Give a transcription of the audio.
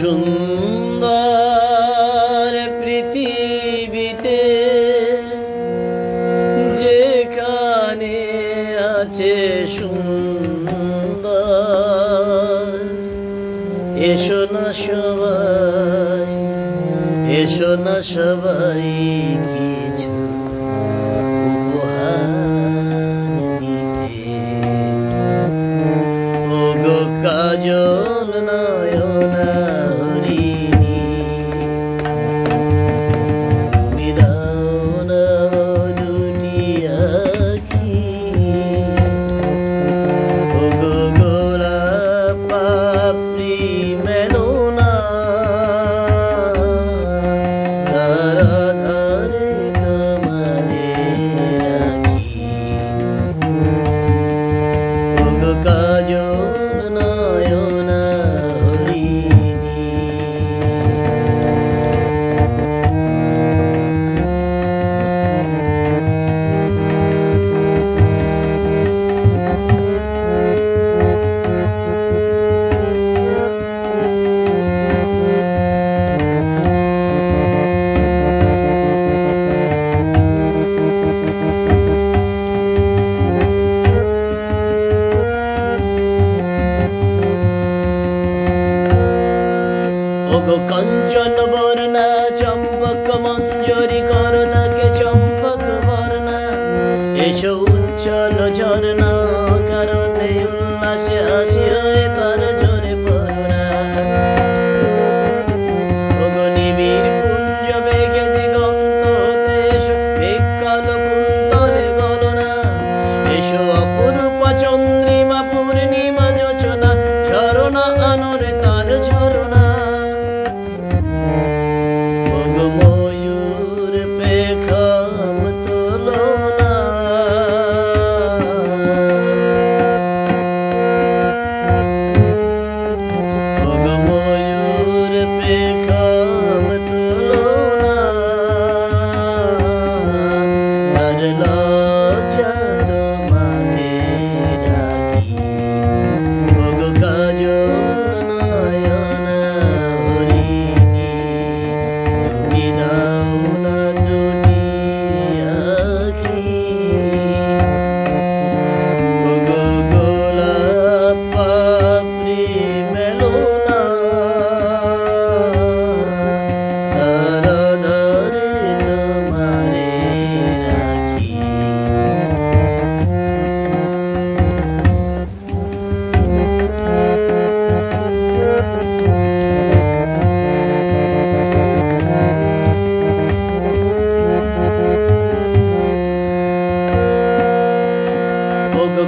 সুন্দর পৃথিবীতে যেখানে আছে সুন্দর, এসো না সবাই, এসো না সবাই কিছু উপহার দিতে। ওগো কাজল নয়না হরিণী, তুমি দাও না দুটি আঁখি। ওগো গোলাপ পাপড়ি মেলো না, ধারা ধারে তোমারে রাখি। ওগো কাজল নয়না হরিণী। ওগো কাঞ্চন বর্ণা চম্পক মঞ্জরি কর তাকে চম্পক বর্ণা। এসো উজ্জ্বল ঝর্ণা কারণে উল্লাসে হাসি হয়ে তার ঝরে পড়না। ওগো নিবিড় কুঞ্জ বেগে দিগন্ত হতে এসো বিকাল কুন্তলে গণনা। এসো অপরূপ চন্দ্রিমা পূর্ণিমা যোচনা, ঝরনা আনরে তার ঝরনা। ওগো ময়ূর পেখম তোলো না, ওগো ময়ূর পেখম তোলো না। আর লজ্জা তোমাতে রাখি। ওগো কাজল নয়না হরিণী, তুমি দাও না দুটি আঁখি। ওগো গোলাপ পাপড়ি মেলো না, ধারা ধারে তোমারে রাখি। ওগো